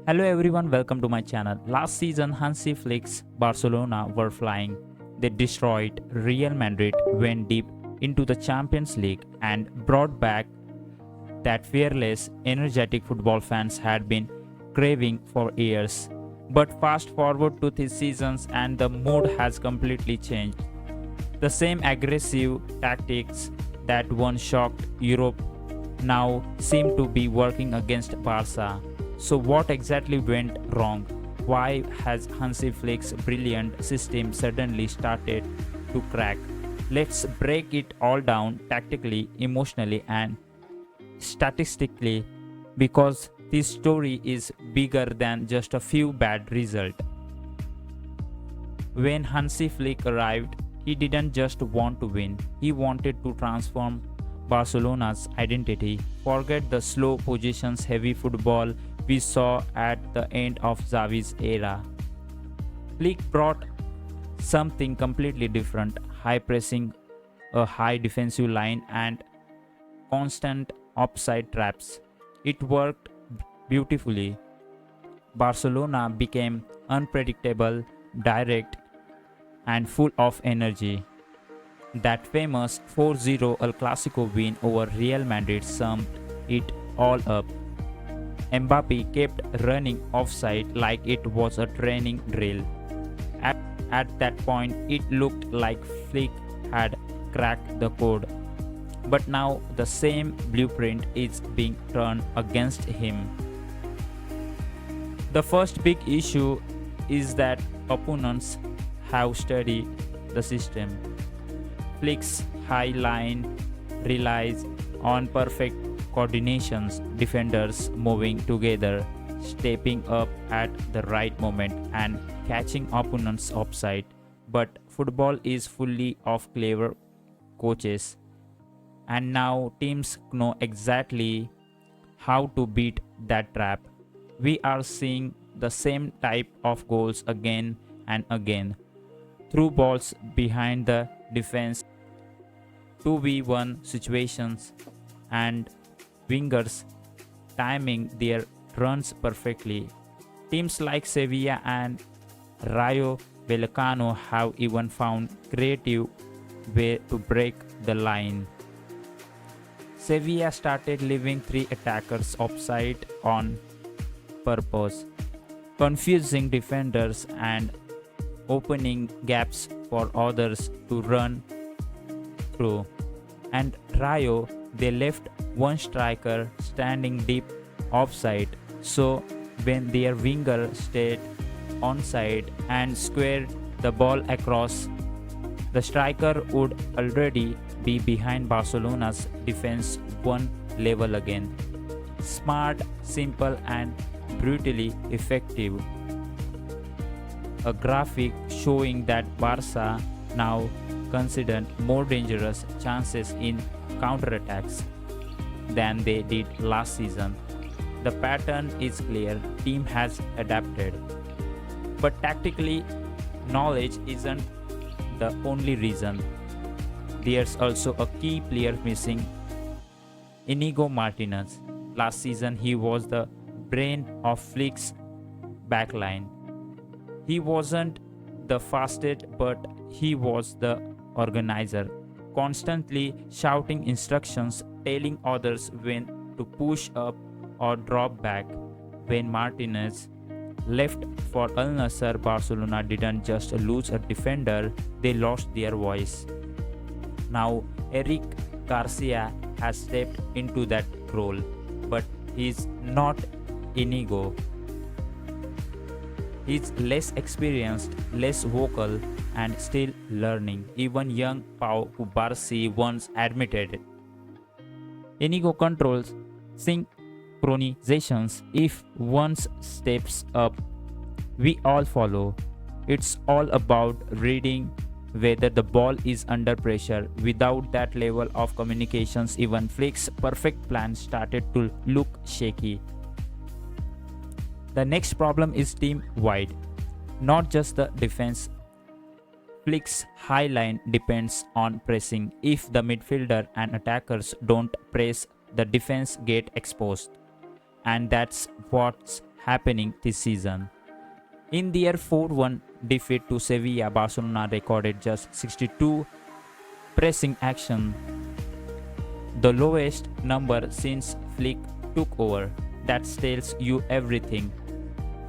Hello everyone, welcome to my channel. Last season, Hansi Flick's Barcelona were flying. They destroyed Real Madrid, went deep into the Champions League, and brought back that fearless, energetic football fans had been craving for years. But fast forward to this seasons and the mood has completely changed. The same aggressive tactics that once shocked Europe now seem to be working against Barca. So what exactly went wrong? Why has Hansi Flick's brilliant system suddenly started to crack? Let's break it all down tactically, emotionally and statistically because this story is bigger than just a few bad results. When Hansi Flick arrived, he didn't just want to win, he wanted to transform Barcelona's identity. Forget the slow possessions heavy football we saw at the end of Xavi's era. Flick brought something completely different, high pressing, a high defensive line and constant offside traps. It worked beautifully. Barcelona became unpredictable, direct and full of energy. That famous 4-0 El Clasico win over Real Madrid summed it all up. Mbappe kept running offside like it was a training drill. At that point, it looked like Flick had cracked the code. But now the same blueprint is being turned against him. The first big issue is that opponents have studied the system. Flick's high line relies on perfect coordinations, defenders moving together, stepping up at the right moment and catching opponents offside. But football is fully of clever coaches and now teams know exactly how to beat that trap. We are seeing the same type of goals again and again. Through balls behind the defense, 2v1 situations and wingers timing their runs perfectly. Teams like Sevilla and Rayo Vallecano have even found creative way to break the line. Sevilla started leaving three attackers offside on purpose, confusing defenders and opening gaps for others to run through. And Rayo, they left one striker standing deep offside, so when their winger stayed onside and squared the ball across, the striker would already be behind Barcelona's defense one level again. Smart, simple and brutally effective. A graphic showing that Barca now considered more dangerous chances in counterattacks than they did last season. The pattern is clear, team has adapted. But tactically, knowledge isn't the only reason. There's also a key player missing, Inigo Martinez. Last season he was the brain of Flick's backline. He wasn't the fastest, but he was the organizer, constantly shouting instructions, telling others when to push up or drop back. When Martinez left for Al Nassr, Barcelona didn't just lose a defender, they lost their voice. Now Eric Garcia has stepped into that role, but he's not Inigo. He's less experienced, less vocal, and still learning. Even young Pau Cubarsí once admitted. Inigo controls synchronizations. If one steps up, we all follow. It's all about reading whether the ball is under pressure. Without that level of communications, even Flick's perfect plan started to look shaky. The next problem is team-wide, not just the defense. Flick's high line depends on pressing. If the midfielder and attackers don't press, the defense get exposed. And that's what's happening this season. In their 4-1 defeat to Sevilla, Barcelona recorded just 62 pressing action, the lowest number since Flick took over. That tells you everything.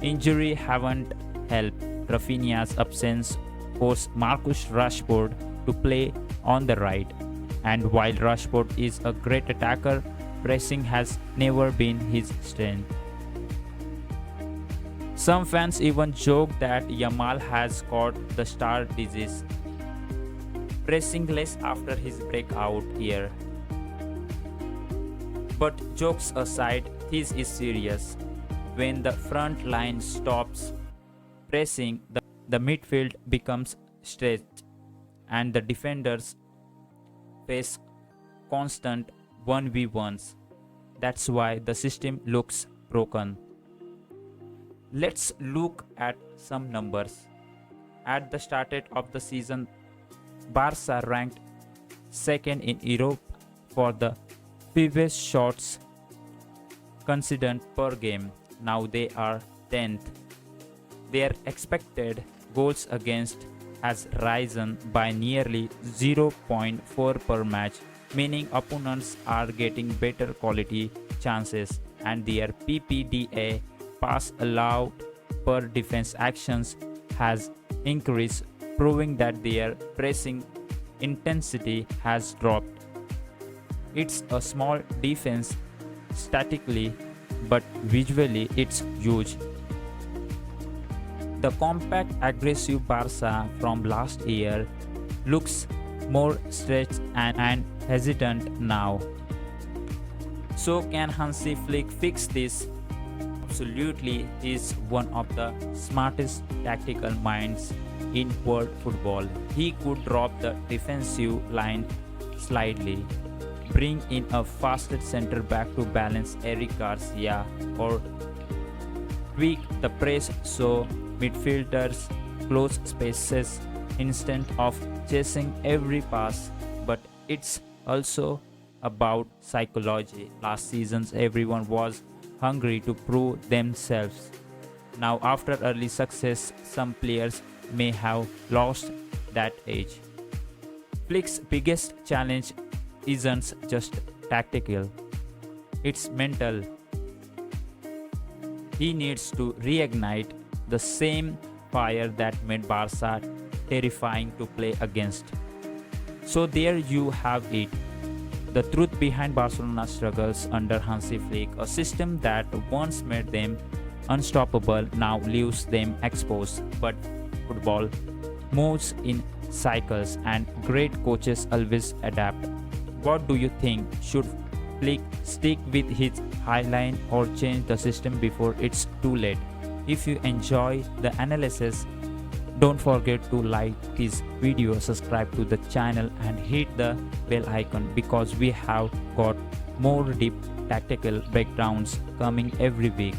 Injury haven't helped. Rafinha's absence forced Marcus Rashford to play on the right. And while Rashford is a great attacker, pressing has never been his strength. Some fans even joke that Yamal has caught the star disease, pressing less after his breakout year. But jokes aside, this is serious. When the front line stops pressing, the midfield becomes stretched and the defenders face constant 1v1s. That's why the system looks broken. Let's look at some numbers. At the start of the season, Barca ranked second in Europe for the fewest shots conceded per game. Now they are 10th. Their expected goals against has risen by nearly 0.4 per match, meaning opponents are getting better quality chances, and their PPDA, pass allowed per defense actions, has increased, proving that their pressing intensity has dropped. It's a small defense statically, but visually it's huge. The compact, aggressive Barca from last year looks more stretched and hesitant now. So can Hansi Flick fix this? Absolutely, he is one of the smartest tactical minds in world football. He could drop the defensive line slightly, bring in a faster center back to balance Eric Garcia, or tweak the press so midfielders close spaces instead of chasing every pass. But it's also about psychology. Last season, everyone was hungry to prove themselves. Now, after early success, some players may have lost that edge. Flick's biggest challenge isn't just tactical, it's mental. He needs to reignite the same fire that made Barca terrifying to play against. So there you have it. The truth behind Barcelona's struggles under Hansi Flick, a system that once made them unstoppable now leaves them exposed. But football moves in cycles and great coaches always adapt. What do you think? Should Flick stick with his high line or change the system before it's too late? If you enjoy the analysis, don't forget to like this video, subscribe to the channel and hit the bell icon, because we have got more deep tactical breakdowns coming every week.